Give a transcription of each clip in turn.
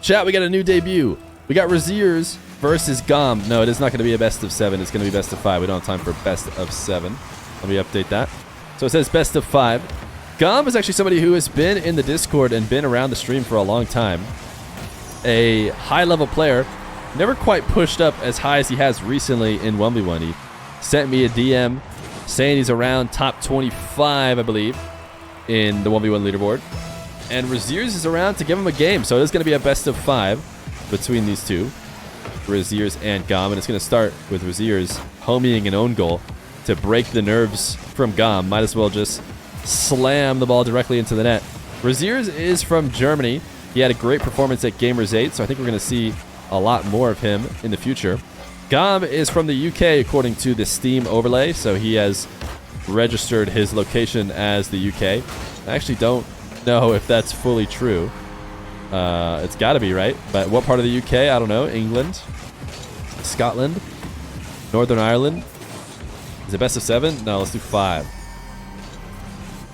Chat, we got a new debut. We got Rezears versus Gomb. No, it is not going to be a best of 7. It's going to be best of 5. We don't have time for best of 7. Let me update that. So it says best of 5. Gomb is actually somebody who has been in the Discord and been around the stream for a long time. A high-level player. Never quite pushed up as high as he has recently in 1v1. He sent me a DM saying he's around top 25, I believe, in the 1v1 leaderboard. And Rezears is around to give him a game. So it is going to be a best of 5 between these two, Rezears and Gomb. And it's going to start with Rezears homieing an own goal to break the nerves from Gomb. Might as well just slam the ball directly into the net. Rezears is from Germany. He had a great performance at Gamers 8, so I think we're going to see a lot more of him in the future. Gomb is from the UK according to the Steam overlay, so he has registered his location as the UK. I actually don't know if that's fully true. It's got to be, right? But what part of the UK? I don't know. England? Scotland? Northern Ireland? Is it best of 7? No, let's do 5.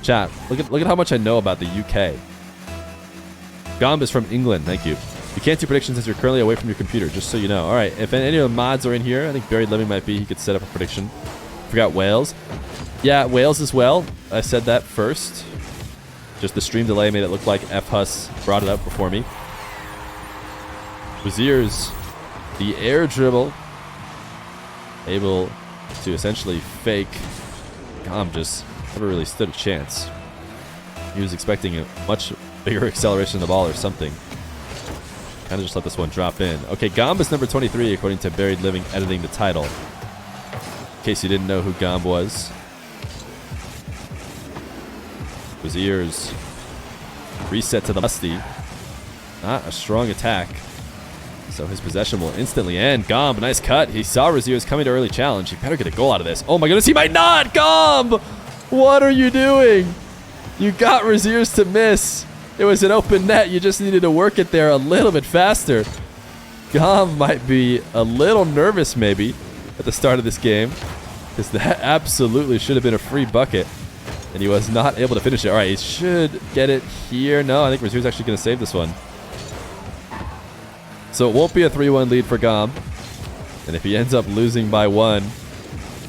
Chat, look at how much I know about the UK. Gomb is from England. Thank you. You can't do predictions as you're currently away from your computer, just so you know. All right, if any of the mods are in here, I think Buried Living might be. He could set up a prediction. Forgot Wales. Yeah, Wales as well. I said that first. Just the stream delay made it look like F-Hus brought it up before me. Rezears, the air dribble. Able to essentially fake. Gomb just never really stood a chance. He was expecting a much bigger acceleration of the ball or something. Kind of just let this one drop in. Okay, Gomb is number 23 according to Buried Living editing the title. In case you didn't know who Gomb was. Rezears. Reset to the musty. Not a strong attack. So his possession will instantly end. Gomb, nice cut. He saw Rezears coming to early challenge. He better get a goal out of this. Oh my goodness, he might not! Gomb! What are you doing? You got Rezears to miss. It was an open net. You just needed to work it there a little bit faster. Gomb might be a little nervous maybe at the start of this game, because that absolutely should have been a free bucket, and he was not able to finish it. All right, he should get it here. No, I think Rezears actually going to save this one. So it won't be a 3-1 lead for Gomb. And if he ends up losing by 1,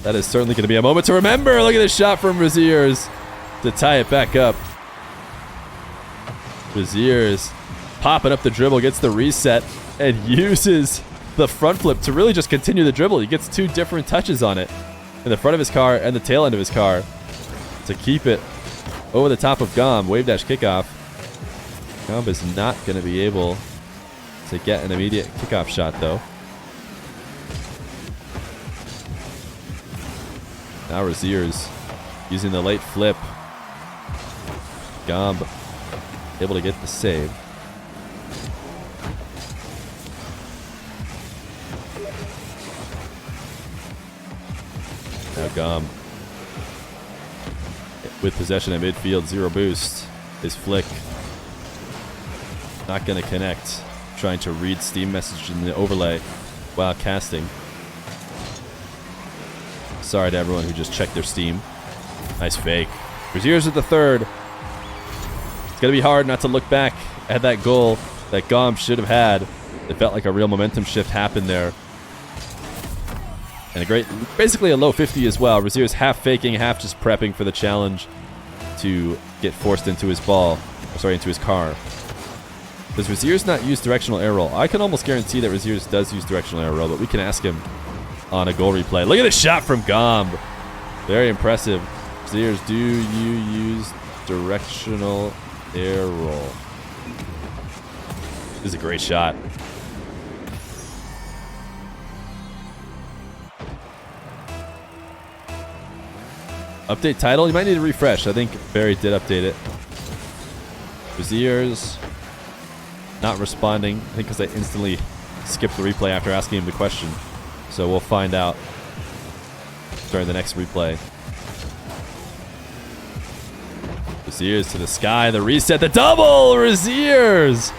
that is certainly going to be a moment to remember. Look at this shot from Rezears to tie it back up. Rezears popping up the dribble, gets the reset, and uses the front flip to really just continue the dribble. He gets 2 different touches on it, in the front of his car and the tail end of his car, to keep it over the top of Gomb. Wave dash kickoff. Gomb is not going to be able to get an immediate kickoff shot, though. Now Rezears using the late flip. Gomb able to get the save. Now Gomb with possession at midfield, 0 boost. His flick not going to connect. Trying to read Steam message in the overlay while casting. Sorry to everyone who just checked their Steam. Nice fake. Rezears at the 3rd. It's going to be hard not to look back at that goal that Gomb should have had. It felt like a real momentum shift happened there. And a great, basically a low 50 as well. Rezears half faking, half just prepping for the challenge to get forced into his ball. Sorry, into his car. Does Rezears not use directional air roll? I can almost guarantee that Rezears does use directional air roll, but we can ask him on a goal replay. Look at the shot from Gomb. Very impressive. Rezears, do you use directional air roll? This is a great shot. Update title? You might need to refresh. I think Barry did update it. Rezears not responding. I think because I instantly skipped the replay after asking him the question. So we'll find out during the next replay. Rezears to the sky. The reset. The double! Rezears!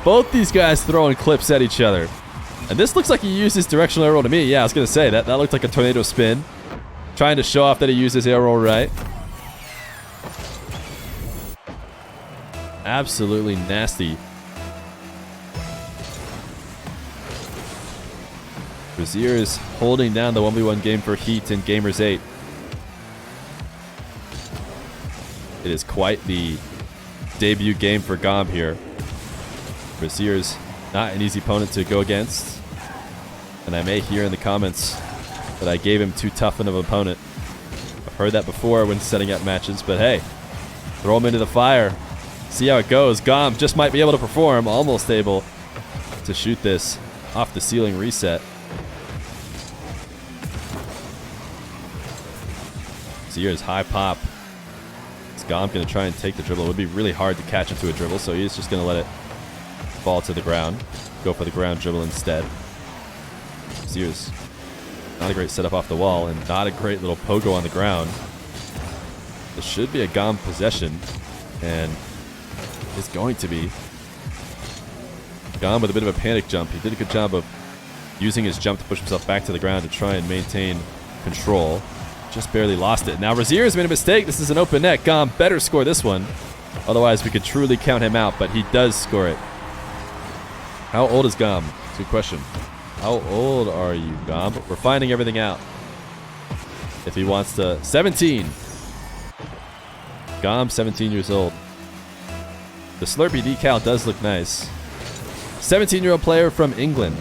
Both these guys throwing clips at each other. And this looks like he uses directional air roll to me. Yeah, I was going to say, that looked like a tornado spin. Trying to show off that he uses air roll right. Absolutely nasty Rezears holding down the 1v1 game for Heat in Gamers 8. It is quite the debut game for Gomb here. Rezears, not an easy opponent to go against. And I may hear in the comments that I gave him too tough of an opponent. I've heard that before when setting up matches, but hey, throw him into the fire. See how it goes. Gomb just might be able to perform, almost able to shoot this off the ceiling reset. Rezears high pop. Is Gomb going to try and take the dribble? It would be really hard to catch into a dribble, so he's just going to let it fall to the ground. Go for the ground dribble instead. Rezears, not a great setup off the wall, and not a great little pogo on the ground. This should be a Gomb possession, and is going to be. Gomb with a bit of a panic jump. He did a good job of using his jump to push himself back to the ground to try and maintain control. Just barely lost it. Now Rezears made a mistake. This is an open net. Gomb better score this one. Otherwise, we could truly count him out, but he does score it. How old is Gomb? Good question. How old are you, Gomb? We're finding everything out. If he wants to... 17. Gomb, 17 years old. The Slurpee decal does look nice. 17-year-old player from England.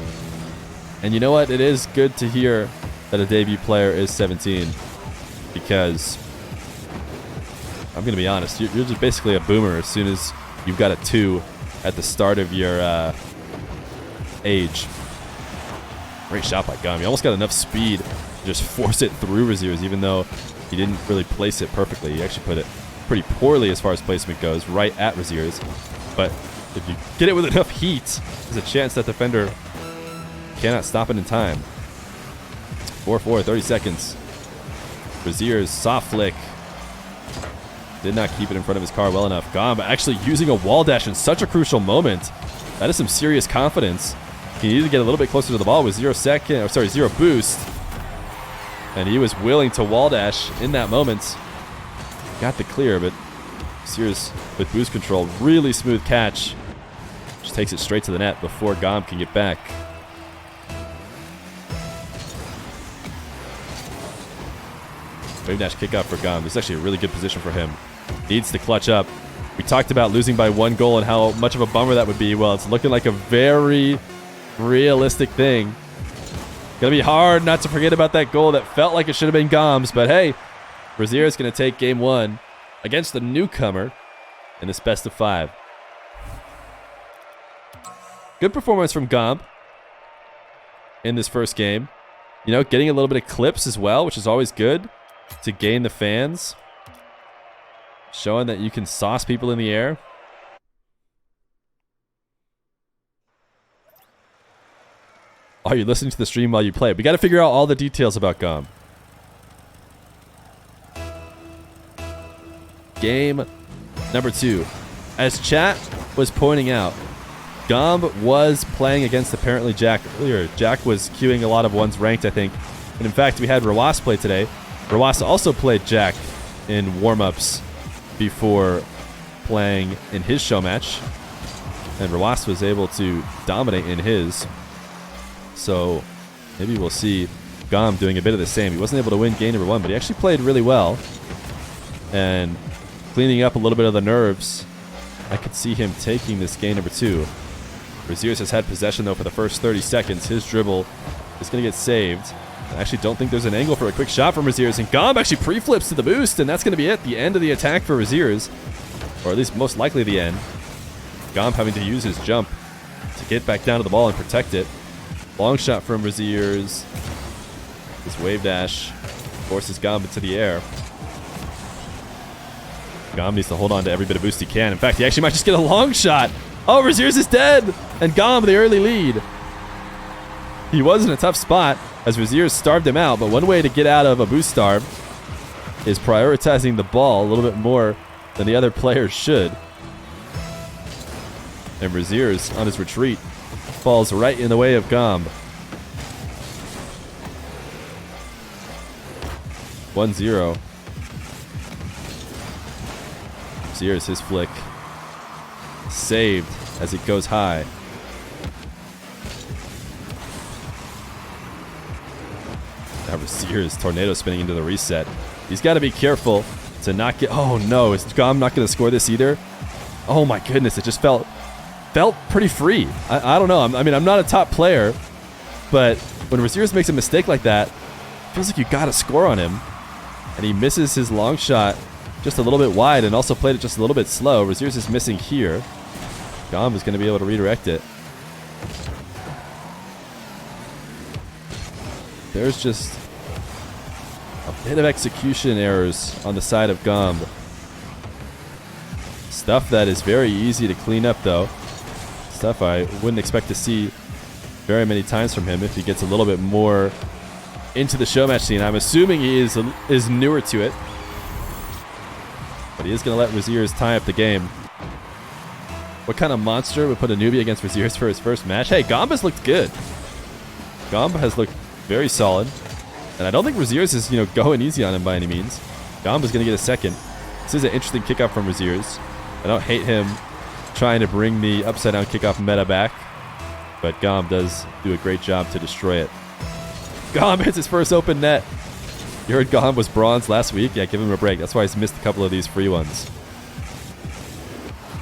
And you know what? It is good to hear that a debut player is 17. Because, I'm going to be honest, you're just basically a boomer as soon as you've got a 2 at the start of your age. Great shot by Gomb. He almost got enough speed to just force it through Rezears, even though he didn't really place it perfectly. He actually put it pretty poorly as far as placement goes, right at Rezears. But if you get it with enough heat, there's a chance that defender cannot stop it in time. 4-4, 30 seconds. Rezears, soft flick. Did not keep it in front of his car well enough. Gomb actually using a wall dash in such a crucial moment. That is some serious confidence. He needed to get a little bit closer to the ball with 0 boost. And he was willing to wall dash in that moment. Got the clear, but Rezears with boost control. Really smooth catch. Just takes it straight to the net before Gomb can get back. Wave dash kick out for Gomb. This is actually a really good position for him. Needs to clutch up. We talked about losing by 1 goal and how much of a bummer that would be. Well, it's looking like a very realistic thing. Gonna be hard not to forget about that goal that felt like it should have been Gomb's, but hey, Rezears is gonna take game 1 against the newcomer in this best of 5. Good performance from Gomb in this first game. You know, getting a little bit of clips as well, which is always good to gain the fans. Showing that you can sauce people in the air. Oh, you're listening to the stream while you play. We got to figure out all the details about Gomb. Game number 2. As chat was pointing out, Gomb was playing against apparently Jack earlier. Jack was queuing a lot of ones ranked, I think. And in fact, we had Rezears play today. Rezears also played Jack in warm-ups before playing in his show match. And Rezears was able to dominate in his. So maybe we'll see Gomb doing a bit of the same. He wasn't able to win game number 1, but he actually played really well. And cleaning up a little bit of the nerves, I could see him taking this game number 2. Rezears has had possession, though, for the first 30 seconds. His dribble is going to get saved. I actually don't think there's an angle for a quick shot from Rezears. And Gomb actually pre-flips to the boost, and that's going to be it. The end of the attack for Rezears. Or at least most likely the end. Gomb having to use his jump to get back down to the ball and protect it. Long shot from Rezears. This wave dash forces Gomb into the air. Gomb needs to hold on to every bit of boost he can. In fact, he actually might just get a long shot. Oh, Rezears is dead! And Gomb the early lead. He was in a tough spot as Rezears starved him out, but one way to get out of a boost starve is prioritizing the ball a little bit more than the other players should. And Rezears, on his retreat, falls right in the way of Gomb. 1-0. Rezears, his flick. Saved as it goes high. Now Rezears, tornado spinning into the reset. He's got to be careful to not get... Oh, no. Is Gomb not going to score this either? Oh, my goodness. It just felt pretty free. I don't know. I mean, I'm not a top player, but when Rezears makes a mistake like that, it feels like you got to score on him. And he misses his long shot just a little bit wide and also played it just a little bit slow. Rezears is missing here. Gomb is going to be able to redirect it. There's just a bit of execution errors on the side of Gomb. Stuff that is very easy to clean up, though. Stuff I wouldn't expect to see very many times from him if he gets a little bit more into the Showmatch scene. I'm assuming he is newer to it. But he is going to let Rezears tie up the game. What kind of monster would put a newbie against Rezears for his first match? Hey, Gomb has looked good. Gomb has looked very solid. And I don't think Rezears is, going easy on him by any means. Gomb is going to get a second. This is an interesting kickoff from Rezears. I don't hate him trying to bring the upside down kickoff meta back. But Gomb does do a great job to destroy it. Gomb hits his first open net. You heard Gomb was bronze last week? Yeah, give him a break. That's why he's missed a couple of these free ones.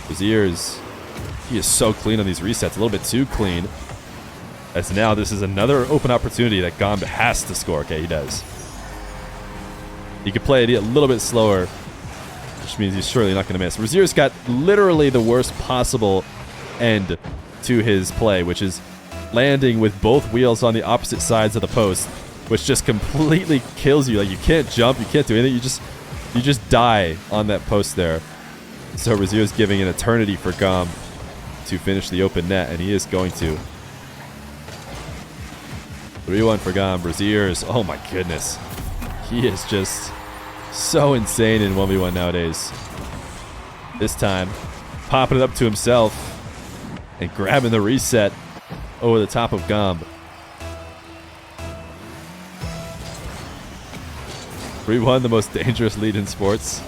Rezears, he is so clean on these resets. A little bit too clean. As now this is another open opportunity that Gomb has to score. Okay, he does. He could play it a little bit slower, which means he's surely not going to miss. Rezears got literally the worst possible end to his play, which is landing with both wheels on the opposite sides of the post, which just completely kills you. Like, you can't jump, you can't do anything. You just die on that post there. So Rezears giving an eternity for Gomb to finish the open net, and he is going to. 3-1 for Gomb. Rezears, oh my goodness. He is just so insane in 1v1 nowadays. This time, popping it up to himself and grabbing the reset over the top of Gomb. 3-1, the most dangerous lead in sports.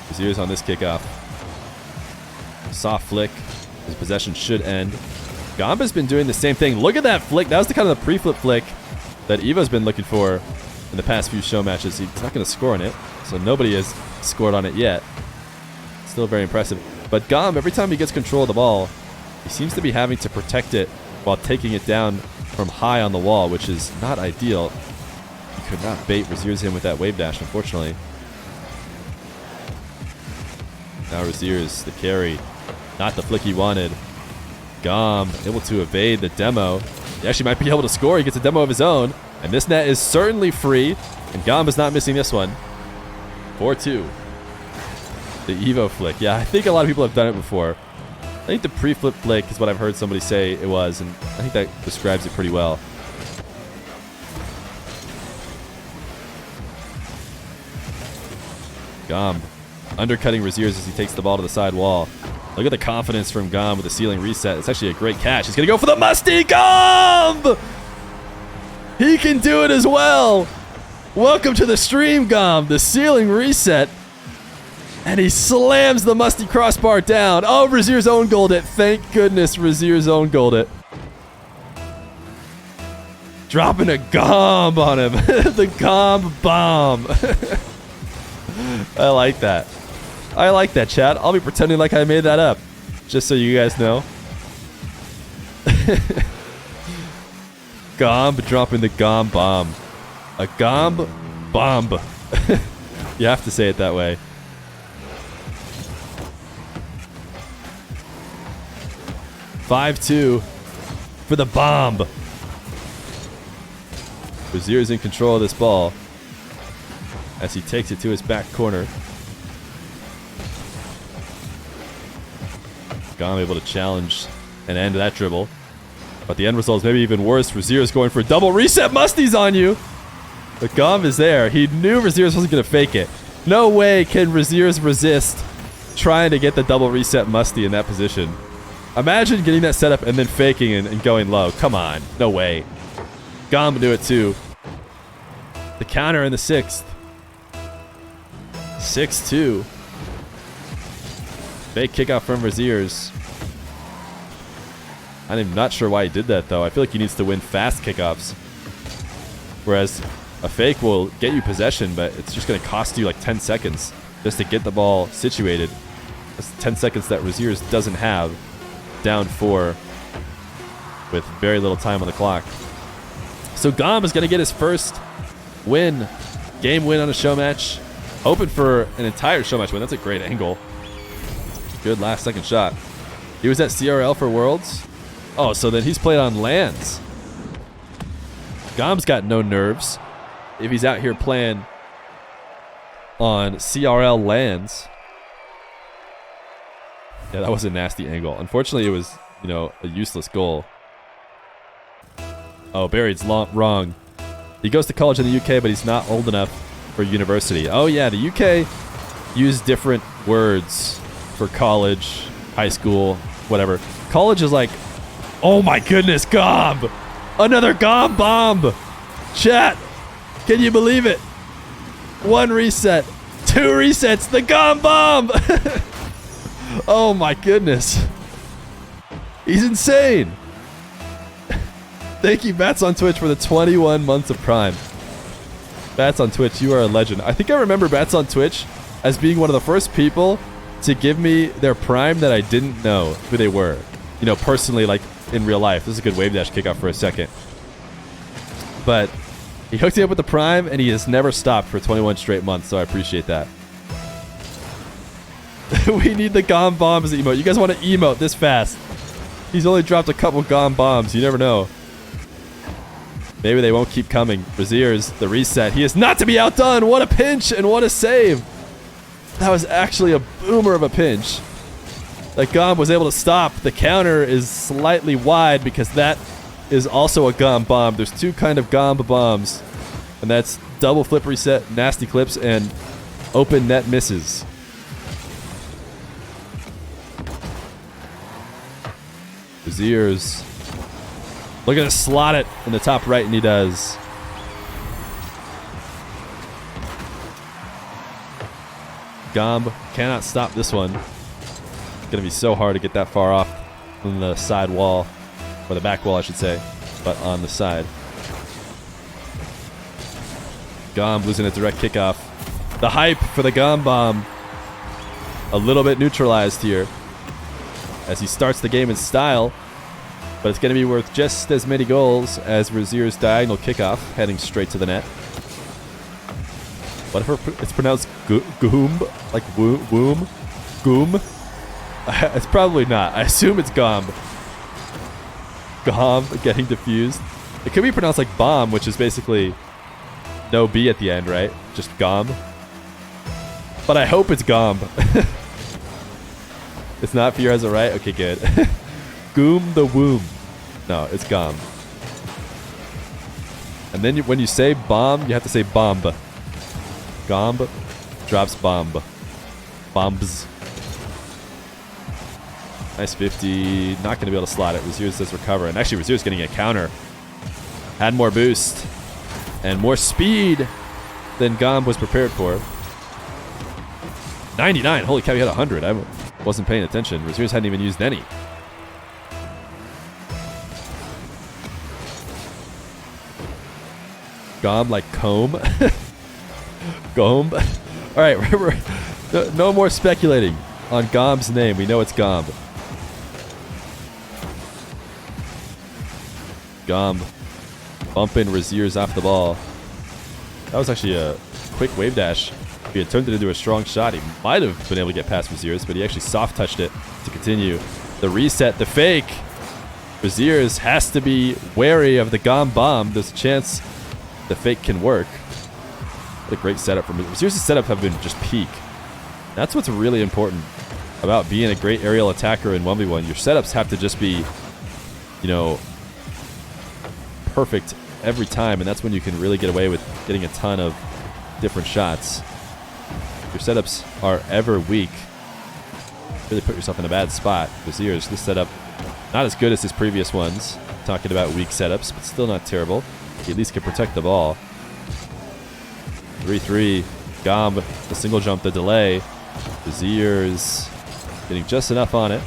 Rezears on this kickoff. Soft flick. His possession should end. Gomb has been doing the same thing. Look at that flick. That was the kind of the pre-flip flick that Evo's been looking for in the past few show matches. He's not going to score on it, so nobody has scored on it yet. Still very impressive. But Gomb, every time he gets control of the ball, he seems to be having to protect it while taking it down from high on the wall, which is not ideal. He could not bait Rezears in with that wave dash, unfortunately. Now Rezears, the carry. Not the flick he wanted. Gomb able to evade the demo. He actually might be able to score. He gets a demo of his own. And this net is certainly free. And Gomb is not missing this one. 4-2. The Evo flick. Yeah, I think a lot of people have done it before. I think the pre-flip flick is what I've heard somebody say it was. And I think that describes it pretty well. Gomb undercutting Rezears as he takes the ball to the side wall. Look at the confidence from Gomb with the ceiling reset. It's actually a great catch. He's going to go for the musty. Gomb! He can do it as well. Welcome to the stream, Gomb. The ceiling reset. And he slams the musty crossbar down. Oh, Rezears own goaled it. Thank goodness Rezears own goaled it. Dropping a Gomb on him. The Gomb bomb. I like that. I like that, chat. I'll be pretending like I made that up, just so you guys know. Gomb dropping the Gomb bomb. A Gomb bomb. You have to say it that way. (5-2) for the bomb. Rezears in control of this ball as he takes it to his back corner. Gomb able to challenge and end that dribble. But the end result is maybe even worse. Rezears going for a double reset. Musty's on you. But Gomb is there. He knew Rezears wasn't going to fake it. No way can Rezears resist trying to get the double reset Musty in that position. Imagine getting that setup and then faking and going low. Come on. No way. Gomb do it too. The counter in the 6th. 6-2. Fake kickoff from Rezears. I'm not sure why he did that, though. I feel like he needs to win fast kickoffs. Whereas a fake will get you possession, but it's just going to cost you like 10 seconds just to get the ball situated. That's 10 seconds that Rezears doesn't have. Down 4 with very little time on the clock. So Gomb is going to get his first win. Game win on a show match. Hoping for an entire show match win. That's a great angle. Good last second shot. He was at CRL for Worlds. Oh, so then he's played on lands. Gomb's got no nerves if he's out here playing on CRL lands. Yeah, that was a nasty angle. Unfortunately, it was, you know, a useless goal. Oh, Barry's wrong. He goes to college in the UK, but he's not old enough for university. Oh, yeah, the UK use different words for college, high school, whatever. College is like, oh my goodness, Gomb! Another Gomb bomb! Chat, can you believe it? 1 reset, 2 resets, the Gomb bomb! Oh my goodness. He's insane. Thank you, Bats on Twitch, for the 21 months of Prime. Bats on Twitch, you are a legend. I think I remember Bats on Twitch as being one of the first people to give me their Prime that I didn't know who they were. You know, personally, like in real life. This is a good wave dash kickoff for a second. But he hooked me up with the Prime, and he has never stopped for 21 straight months, so I appreciate that. We need the Gomb bombs emote. You guys want to emote this fast? He's only dropped a couple Gomb bombs. You never know. Maybe they won't keep coming. Rezears, the reset. He is not to be outdone. What a pinch and what a save. That was actually a boomer of a pinch that Gomb was able to stop. The counter is slightly wide because that is also a Gomb bomb. There's 2 kind of Gomb bombs, and that's double flip reset, nasty clips, and open net misses. Rezears looking to slot it in the top right, and he does. Gomb cannot stop this one. It's going to be so hard to get that far off on the side wall, or the back wall, I should say, but on the side. Gomb losing a direct kickoff. The hype for the Gomb bomb a little bit neutralized here as he starts the game in style, but it's going to be worth just as many goals as Rezears' diagonal kickoff heading straight to the net. What if it's pronounced Gomb? Like womb? Gomb? It's probably not. I assume it's Gomb. Gomb getting diffused. It could be pronounced like bomb, which is basically no B at the end, right? Just Gomb. But I hope it's Gomb. It's not. Feer has it right? Okay, good. Goom the womb. No, it's Gomb. And then when you say bomb, you have to say bomb. Gomb drops bomb. Bombs. Nice 50. Not going to be able to slot it. Rezears does recover. And actually, Rezears getting a counter. Had more boost and more speed than Gomb was prepared for. 99. Holy cow, he had 100. I wasn't paying attention. Rezears hadn't even used any. Gomb like comb. Gomb. All right, no more speculating on Gomb's name. We know it's Gomb. Gomb bumping Rezears off the ball. That was actually a quick wave dash. If he had turned it into a strong shot, he might have been able to get past Rezears, but he actually soft touched it to continue. The reset, the fake. Rezears has to be wary of the Gomb bomb. There's a chance the fake can work. What a great setup from Rezears' setup have been just peak. That's what's really important about being a great aerial attacker in 1v1. Your setups have to just be, you know, perfect every time, and that's when you can really get away with getting a ton of different shots. If your setups are ever weak, really put yourself in a bad spot. Rezears, this setup, not as good as his previous ones. Talking about weak setups, but still not terrible. He at least can protect the ball. 3-3. Gomb, the single jump, the delay. Rezears getting just enough on it.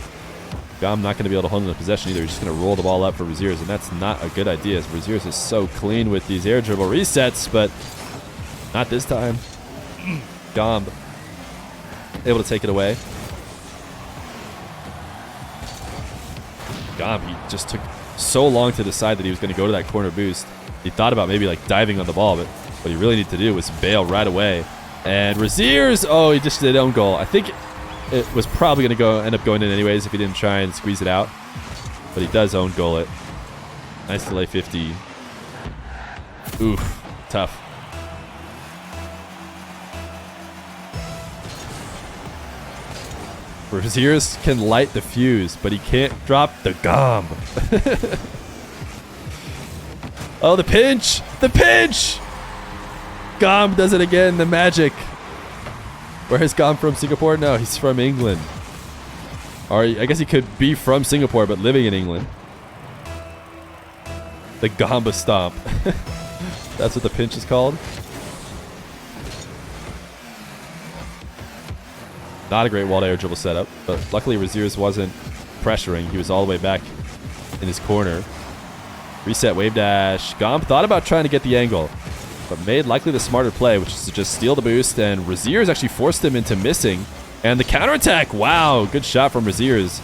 Gomb not going to be able to hold in the possession either. He's just going to roll the ball up for Rezears, and that's not a good idea. Rezears is so clean with these air dribble resets, but not this time. Gomb able to take it away. Gomb, he just took so long to decide that he was going to go to that corner boost. He thought about maybe like diving on the ball, but what he really needed to do was bail right away. And Rezears, oh, he just did own goal. I think it was probably going to end up going in anyways if he didn't try and squeeze it out. But he does own goal it. Nice delay 50. Oof, tough. Rezears can light the fuse, but he can't drop the Gomb. Oh, the pinch! The pinch! Gomb does it again, the magic. Where is Gomb from? Singapore? No, he's from England. Or I guess he could be from Singapore, but living in England. The Gomba stomp. That's what the pinch is called. Not a great wall to air dribble setup, but luckily Rezears wasn't pressuring. He was all the way back in his corner. Reset wave dash. Gomb thought about trying to get the angle, but made likely the smarter play, which is to just steal the boost, and Rezears actually forced him into missing. And the counterattack, wow, good shot from Rezears.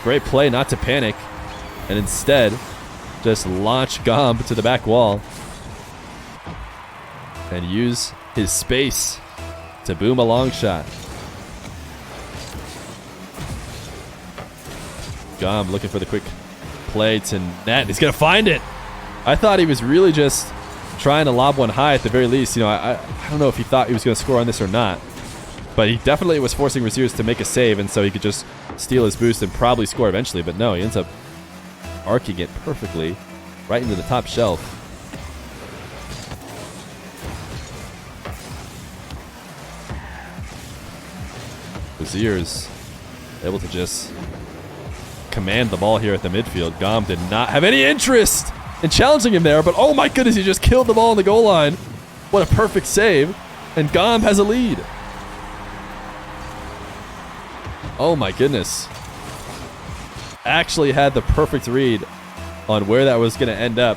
Great play not to panic, and instead just launch Gomb to the back wall and use his space to boom a long shot. Gomb looking for the quick play to net. He's going to find it. I thought he was really just trying to lob one high at the very least. You know, I don't know if he thought he was going to score on this or not, but he definitely was forcing Rezears to make a save, and so he could just steal his boost and probably score eventually. But no, he ends up arcing it perfectly right into the top shelf. Rezears able to just command the ball here at the midfield. Gomb did not have any interest in challenging him there, but oh my goodness, he just killed the ball on the goal line. What a perfect save. And Gomb has a lead. Oh my goodness. Actually had the perfect read on where that was going to end up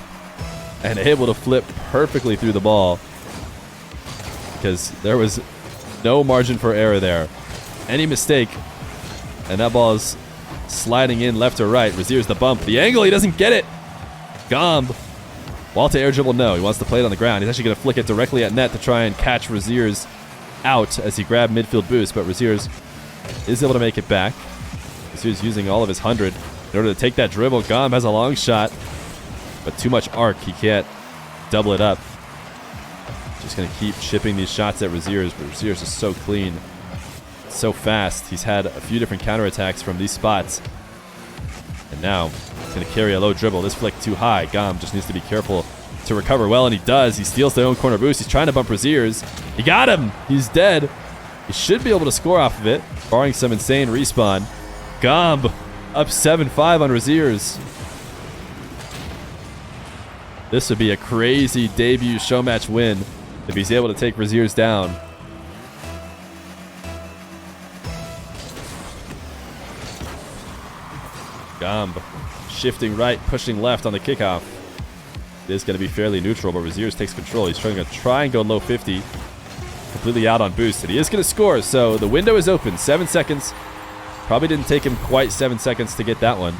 and able to flip perfectly through the ball because there was no margin for error there. Any mistake, and that ball is sliding in left or right. Rezears the bump. The angle, he doesn't get it. Gomb. Wall to air dribble, no. He wants to play it on the ground. He's actually going to flick it directly at net to try and catch Rezears out as he grabbed midfield boost, but Rezears is able to make it back. Rezears using all of his 100 in order to take that dribble. Gomb has a long shot, but too much arc. He can't double it up. Just going to keep chipping these shots at Rezears, but Rezears is so clean. So fast. He's had a few different counterattacks from these spots. And now he's going to carry a low dribble. This flick too high. Gomb just needs to be careful to recover well, and he does. He steals the own corner boost. He's trying to bump Rezears. He got him. He's dead. He should be able to score off of it, barring some insane respawn. Gomb up 7-5 on Rezears. This would be a crazy debut Showmatch win if he's able to take Rezears down. Gomb shifting right, pushing left on the kickoff. It is going to be fairly neutral, but Rezears takes control. He's trying to try and go low 50. Completely out on boost, and he is going to score, so the window is open. 7 seconds. Probably didn't take him quite 7 seconds to get that one.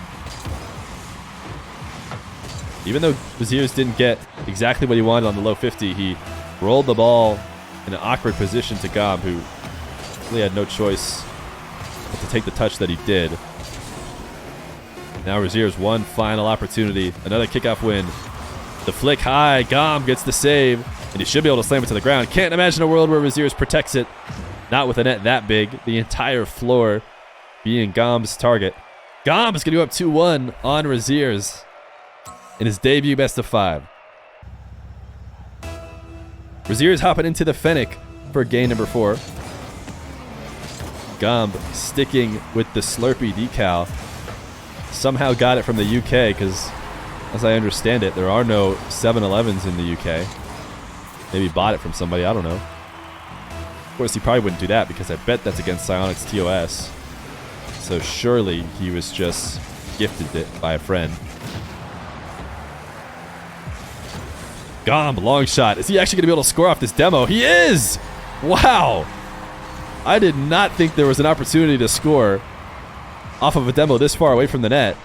Even though Rezears didn't get exactly what he wanted on the low 50, he rolled the ball in an awkward position to Gomb, who really had no choice but to take the touch that he did. Now Rezears one final opportunity. Another kickoff win. The flick high. Gomb gets the save, and he should be able to slam it to the ground. Can't imagine a world where Rezears protects it. Not with a net that big. The entire floor being Gomb's target. Gomb is going to go up 2-1 on Rezears in his debut best of 5. Rezears hopping into the Fennec for game number 4. Gomb sticking with the Slurpee decal. Somehow got it from the UK because, as I understand it, there are no 7-Elevens in the UK. Maybe bought it from somebody, I don't know. Of course, he probably wouldn't do that because I bet that's against Psyonix TOS. So surely he was just gifted it by a friend. Gomb, long shot. Is he actually going to be able to score off this demo? He is! Wow! I did not think there was an opportunity to score off of a demo this far away from the net.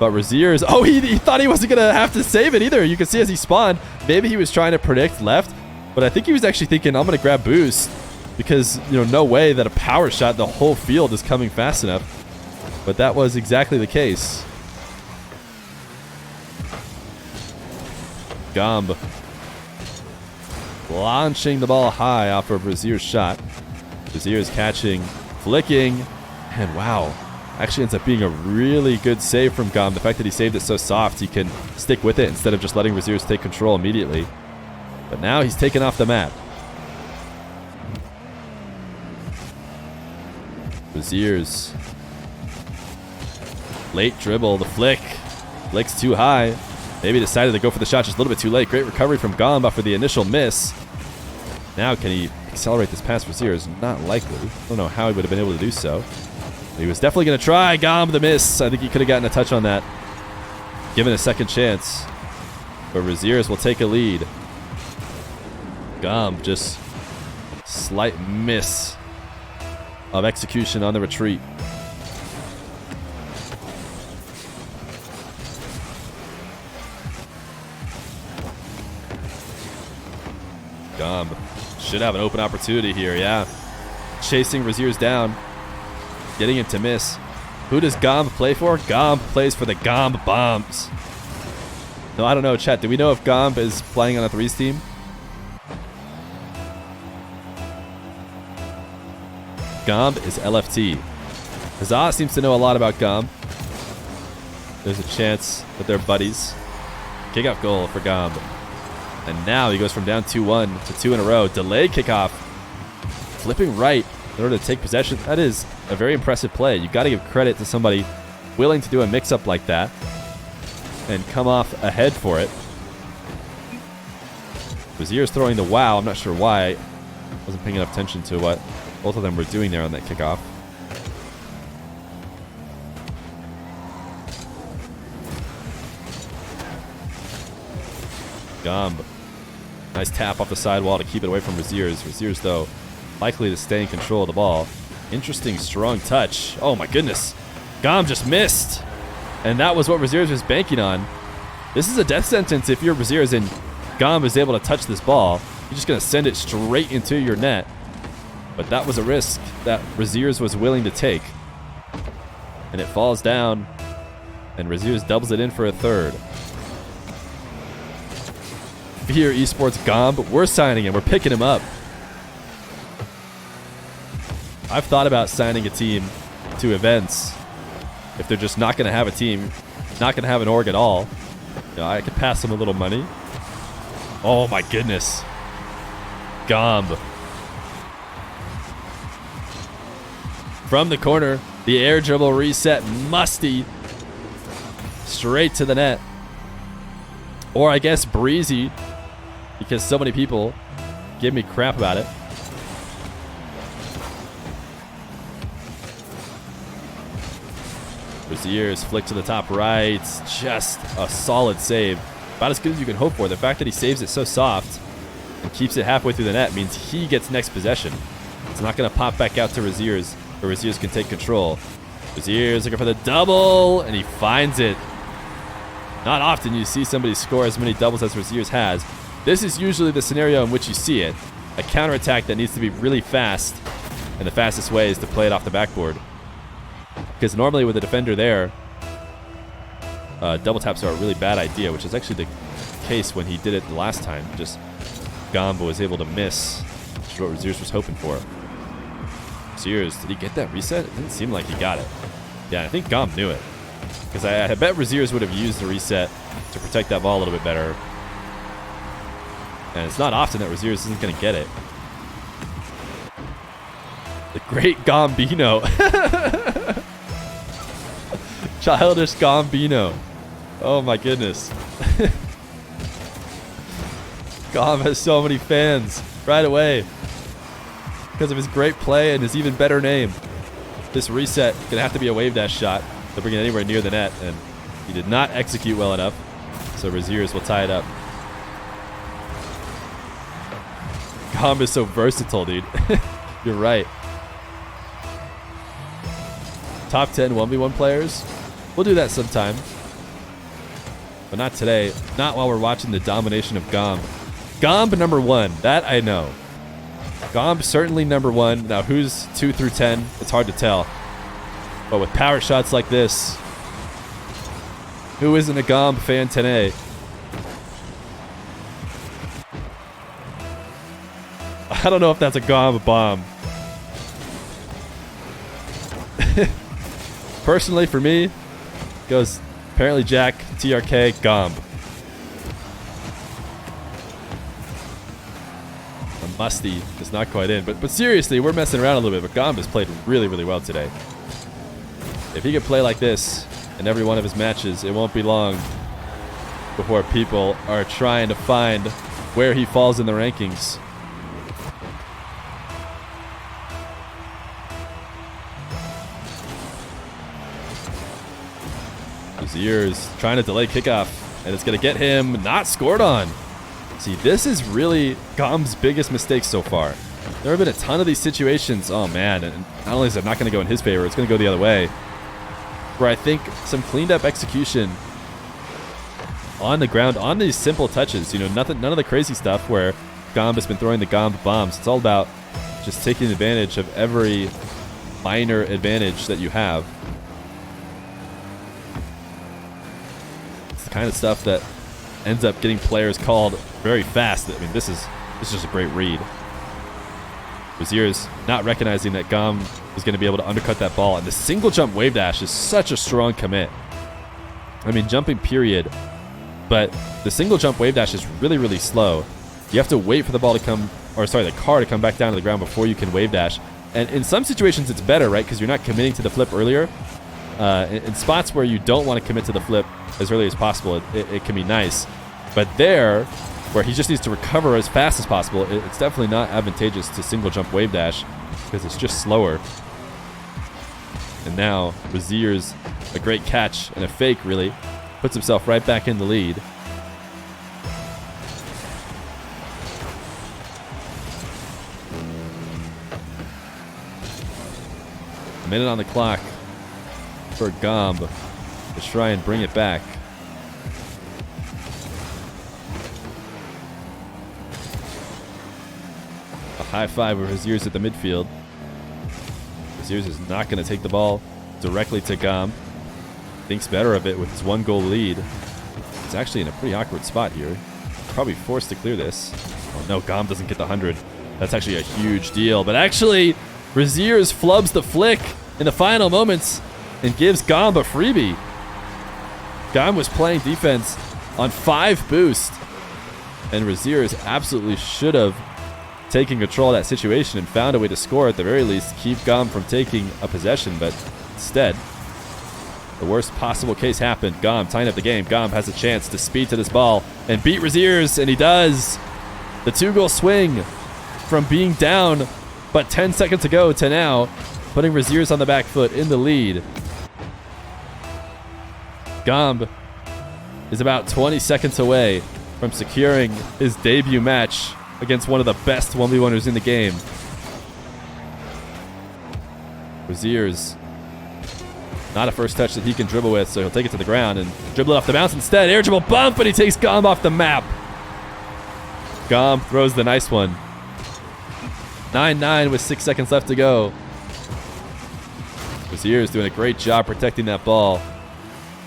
But Rezears, oh, he thought he wasn't going to have to save it either. You can see as he spawned, maybe he was trying to predict left. But I think he was actually thinking, I'm going to grab boost. Because, you know, no way that a power shot, the whole field is coming fast enough. But that was exactly the case. Gomb launching the ball high off of Rezears' shot. Rezears catching, flicking, and wow. Actually ends up being a really good save from Gomb. The fact that he saved it so soft, he can stick with it instead of just letting Rezears take control immediately. But now he's taken off the map. Rezears. Late dribble, the flick. Flick's too high. Maybe decided to go for the shot just a little bit too late. Great recovery from Gomb after the initial miss. Now can he accelerate this pass for Rezears? Not likely. I don't know how he would have been able to do so. He was definitely going to try. Gomb the miss. I think he could have gotten a touch on that. Given a second chance. But Rezears will take a lead. Gomb just slight miss of execution on the retreat. Gomb should have an open opportunity here, yeah. Chasing Rezears down. Getting him to miss. Who does Gomb play for? Gomb plays for the Gomb Bombs. No, I don't know, chat. Do we know if Gomb is playing on a threes team? Gomb is LFT. Rezears seems to know a lot about Gomb. There's a chance that they're buddies. Kickoff goal for Gomb. And now he goes from down 2-1 to 2 in a row. Delayed kickoff. Flipping right in order to take possession. That is a very impressive play. You got to give credit to somebody willing to do a mix-up like that and come off ahead for it. Rezears throwing the wow. I'm not sure why. I wasn't paying enough attention to what both of them were doing there on that kickoff. Gomb. Nice tap off the sidewall to keep it away from Rezears. Rezears, though, likely to stay in control of the ball. Interesting, strong touch. Oh, my goodness. Gomb just missed. And that was what Rezears was banking on. This is a death sentence if you're Rezears and Gomb is able to touch this ball. You're just going to send it straight into your net. But that was a risk that Rezears was willing to take. And it falls down. And Rezears doubles it in for a third. Feer Esports Gomb, we're signing him. We're picking him up. I've thought about signing a team to events if they're just not going to have a team, not going to have an org at all. You know, I could pass them a little money. Oh my goodness. Gomb. From the corner, the air dribble reset, musty. Straight to the net. Or I guess breezy, because so many people give me crap about it. Rezears flick to the top right. Just a solid save. About as good as you can hope for. The fact that he saves it so soft and keeps it halfway through the net means he gets next possession. It's not going to pop back out to Rezears, or Rezears can take control. Rezears looking for the double, and he finds it. Not often you see somebody score as many doubles as Rezears has. This is usually the scenario in which you see it. A counterattack that needs to be really fast, and the fastest way is to play it off the backboard. Because normally with a defender there, double taps are a really bad idea, which is actually the case when he did it the last time. Just Gomb was able to miss, which is what Rezears was hoping for. Rezears, did he get that reset? It didn't seem like he got it. Yeah, I think Gomb knew it. Because I bet Rezears would have used the reset to protect that ball a little bit better. And it's not often that Rezears isn't going to get it. The great Gombino. Childish Gombino. Oh my goodness. Gomb has so many fans right away because of his great play and his even better name. This reset going to have to be a wave dash shot to bring it anywhere near the net, and he did not execute well enough. So Rezears will tie it up. Gomb is so versatile, dude. You're right. Top 10 1v1 players. We'll do that sometime. But not today. Not while we're watching the domination of Gomb. Gomb number 1. That I know. Gomb certainly number 1. Now who's 2 through 10? It's hard to tell. But with power shots like this, who isn't a Gomb fan today? I don't know if that's a Gomb bomb. Personally, for me, goes apparently Jack, TRK, Gomb. A musty is not quite in, but seriously, we're messing around a little bit. But Gomb has played really, really well today. If he could play like this in every one of his matches, it won't be long before people are trying to find where he falls in the rankings. Rezears trying to delay kickoff, and it's going to get him not scored on. See, this is really Gomb's biggest mistake so far. There have been a ton of these situations. Oh, man. And not only is it not going to go in his favor, it's going to go the other way. Where I think some cleaned up execution on the ground, on these simple touches, you know, none of the crazy stuff where Gomb has been throwing the Gomb bombs. It's all about just taking advantage of every minor advantage that you have. It's the kind of stuff that ends up getting players called very fast. I mean, this is just a great read. Rezears not recognizing that Gomb is going to be able to undercut that ball. And the single jump wave dash is such a strong commit. I mean, jumping period. But the single jump wave dash is really, really slow. You have to wait for the ball to come, or sorry, the car to come back down to the ground before you can wave dash. And in some situations, it's better, right? Because you're not committing to the flip earlier. In spots where you don't want to commit to the flip as early as possible, it can be nice. But there, where he just needs to recover as fast as possible, it's definitely not advantageous to single jump wave dash because it's just slower. And now Rezears, a great catch and a fake, really puts himself right back in the lead. A minute on the clock for Gomb to try and bring it back. High five with Rezears at the midfield. Rezears is not going to take the ball directly to Gomb. Thinks better of it with his 1-goal lead. He's actually in a pretty awkward spot here. Probably forced to clear this. Oh no, Gomb doesn't get the 100. That's actually a huge deal. But actually, Rezears flubs the flick in the final moments and gives Gomb a freebie. Gomb was playing defense on 5 boost. And Rezears absolutely should have taking control of that situation and found a way to score, at the very least keep Gomb from taking a possession, but instead the worst possible case happened. Gomb tying up the game. Gomb has a chance to speed to this ball and beat Rezears, and he does. The 2-goal swing from being down but 10 seconds to go to now putting Rezears on the back foot in the lead. Gomb is about 20 seconds away from securing his debut match against one of the best 1v1ers in the game. Rezears, not a first touch that he can dribble with, so he'll take it to the ground and dribble it off the bounce instead. Air dribble bump, and he takes Gomb off the map. Gomb throws the nice one. 9-9 with 6 seconds left to go. Rezears doing a great job protecting that ball.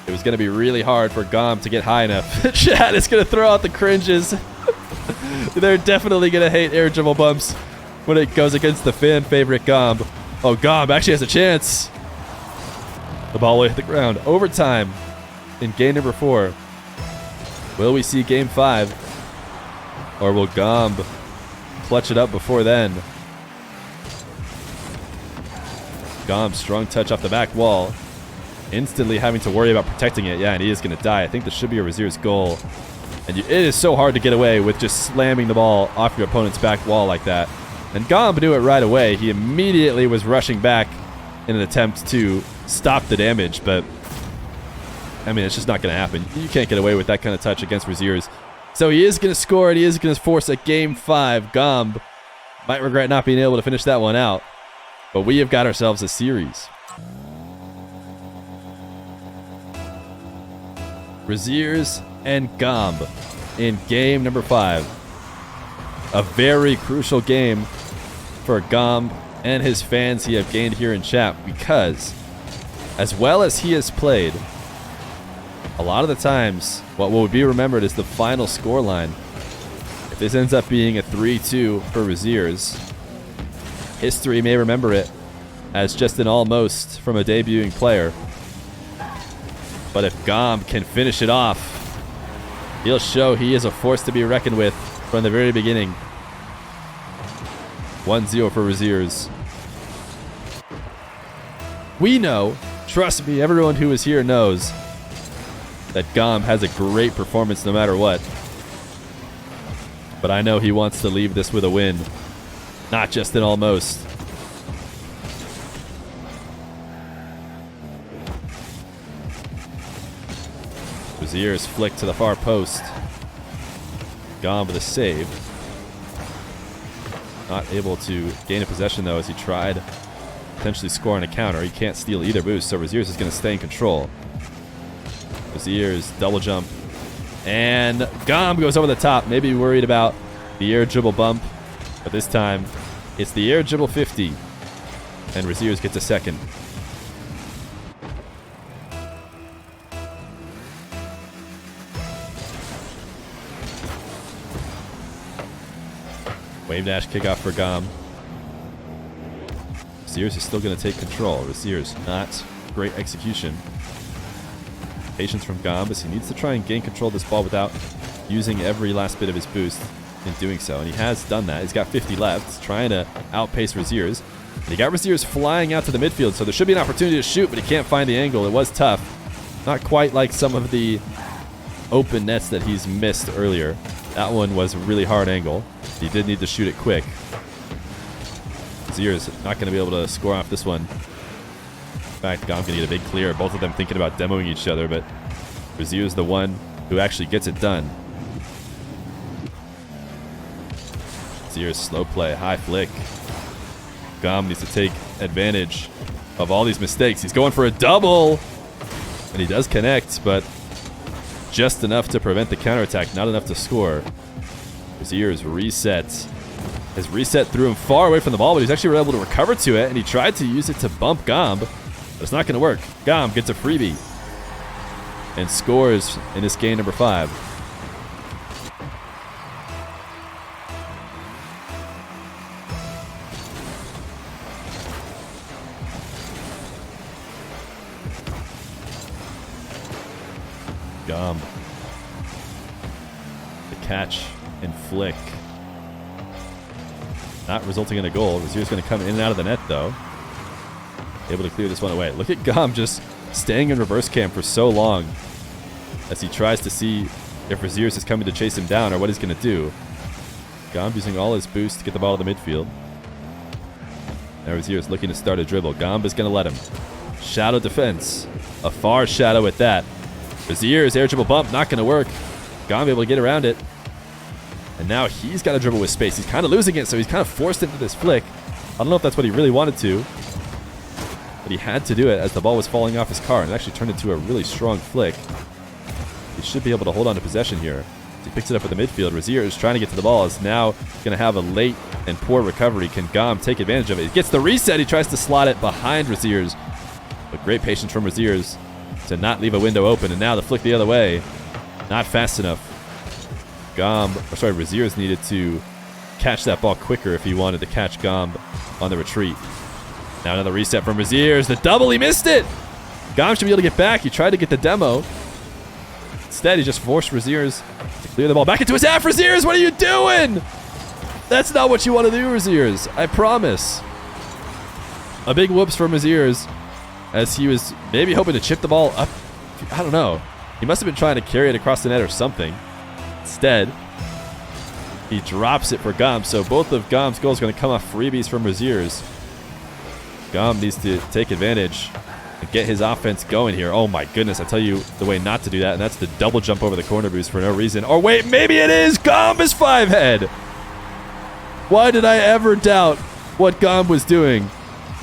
It was going to be really hard for Gomb to get high enough. Chad is going to throw out the cringes. They're definitely going to hate air dribble bumps when it goes against the fan favorite Gomb. Oh, Gomb actually has a chance. The ball will hit the ground. Overtime in game number 4. Will we see game 5? Or will Gomb clutch it up before then? Gomb, strong touch off the back wall. Instantly having to worry about protecting it. Yeah, and he is going to die. I think this should be a Rezears goal. And it is so hard to get away with just slamming the ball off your opponent's back wall like that. And Gomb knew it right away. He immediately was rushing back in an attempt to stop the damage, but I mean, it's just not going to happen. You can't get away with that kind of touch against Rezears. So he is going to score, and he is going to force a Game 5. Gomb might regret not being able to finish that one out, but we have got ourselves a series. Rezears and Gomb in game number 5. A very crucial game for Gomb and his fans he have gained here in chat, because as well as he has played, a lot of the times what will be remembered is the final score line. If this ends up being a 3-2 for Rezears, history may remember it as just an almost from a debuting player. But if Gomb can finish it off, he'll show he is a force to be reckoned with from the very beginning. 1-0 for Rezears. We know, trust me, everyone who is here knows that Gomb has a great performance no matter what. But I know he wants to leave this with a win, not just an almost. Rezears flick to the far post. Gomb with a save. Not able to gain a possession though, as he tried to potentially score on a counter. He can't steal either boost, so Rezears is going to stay in control. Rezears double jump, and Gomb goes over the top. Maybe worried about the air dribble bump, but this time it's the air dribble 50, and Rezears gets a second. Wave dash kickoff for Gomb. Rezears is still going to take control. Rezears, not great execution. Patience from Gomb as he needs to try and gain control of this ball without using every last bit of his boost in doing so. And he has done that. He's got 50 left. He's trying to outpace Rezears. And he got Rezears flying out to the midfield, so there should be an opportunity to shoot, but he can't find the angle. It was tough. Not quite like some of the open nets that he's missed earlier. That one was a really hard angle. He did need to shoot it quick. Rezears not going to be able to score off this one. In fact, Gomb going to get a big clear. Both of them thinking about demoing each other, but Rezears the one who actually gets it done. Rezears slow play, high flick. Gomb needs to take advantage of all these mistakes. He's going for a double, and he does connect, but just enough to prevent the counterattack, not enough to score. Rezears resets. His reset threw him far away from the ball, but he's actually able to recover to it, and he tried to use it to bump Gomb, but it's not going to work. Gomb gets a freebie and scores in this game number 5. Gomb. The catch and flick. Not resulting in a goal. Rezears going to come in and out of the net, though. Able to clear this one away. Look at Gomb just staying in reverse cam for so long as he tries to see if Rezears is coming to chase him down or what he's going to do. Gomb using all his boost to get the ball to the midfield. Now Rezears looking to start a dribble. Gomb is going to let him. Shadow defense. A far shadow at that. Rezears air dribble bump. Not going to work. Gomb able to get around it. And now he's got to dribble with space. He's kind of losing it, so he's kind of forced into this flick. I don't know if that's what he really wanted to, but he had to do it as the ball was falling off his car, and it actually turned into a really strong flick. He should be able to hold on to possession here. He picks it up with the midfield. Rezears trying to get to the ball is now going to have a late and poor recovery. Can Gomb take advantage of it? He gets the reset. He tries to slot it behind Rezears, but great patience from Rezears to not leave a window open, and now the flick the other way. Not fast enough. Rezears needed to catch that ball quicker if he wanted to catch Gomb on the retreat. Now another reset from Rezears. The double, he missed it! Gomb should be able to get back. He tried to get the demo. Instead, he just forced Rezears to clear the ball back into his half. Rezears, what are you doing? That's not what you want to do, Rezears. I promise. A big whoops from Rezears as he was maybe hoping to chip the ball up. I don't know. He must have been trying to carry it across the net or something. Instead, he drops it for Gomb, so both of Gomb's goals are going to come off freebies from Rezears. Gomb needs to take advantage and get his offense going here. Oh my goodness, I tell you the way not to do that, and that's the double jump over the corner boost for no reason. Or wait, maybe it is! Gomb is 5-head! Why did I ever doubt what Gomb was doing?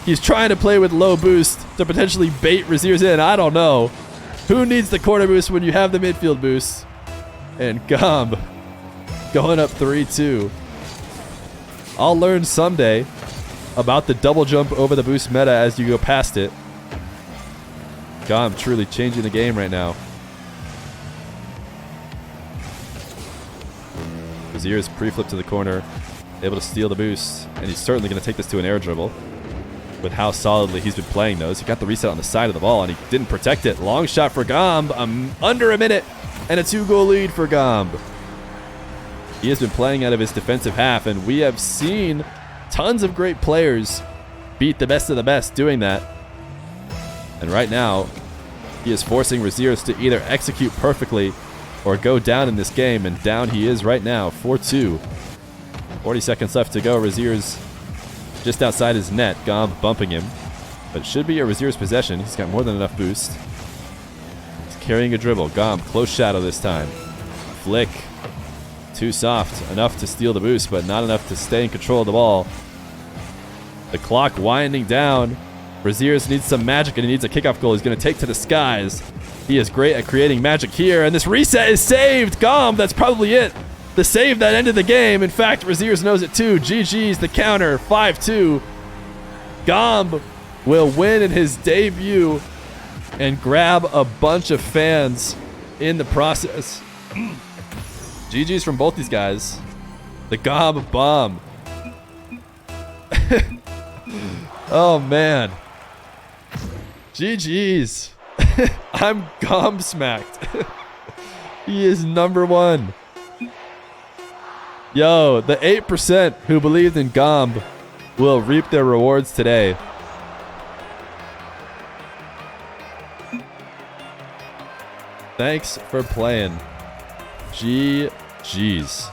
He's trying to play with low boost to potentially bait Rezears in. I don't know. Who needs the corner boost when you have the midfield boost? And Gomb going up 3-2. I'll learn someday about the double jump over the boost meta as you go past it. Gomb truly changing the game right now. Rezears pre-flip to the corner, able to steal the boost, and he's certainly going to take this to an air dribble with how solidly he's been playing those. He got the reset on the side of the ball, and he didn't protect it. Long shot for Gomb, under a minute, and a 2-goal lead for Gomb. He has been playing out of his defensive half, and we have seen tons of great players beat the best of the best doing that. And right now, he is forcing Rezears to either execute perfectly or go down in this game, and down he is right now, 4-2. 40 seconds left to go. Rezears just outside his net. Gomb bumping him, but it should be a Rezears possession. He's got more than enough boost. He's carrying a dribble. Gomb, close shadow this time. Flick. Too soft. Enough to steal the boost, but not enough to stay in control of the ball. The clock winding down. Rezears needs some magic, and he needs a kickoff goal he's going to take to the skies. He is great at creating magic here, and this reset is saved. Gomb, that's probably it. The save that ended the game. In fact, Rezears knows it too. GG's the counter, 5-2. Gomb will win in his debut and grab a bunch of fans in the process. GG's from both these guys. The Gomb bomb. Oh, man. GG's. I'm Gomb smacked. He is #1. Yo, the 8% who believed in Gomb will reap their rewards today. Thanks for playing. GG's.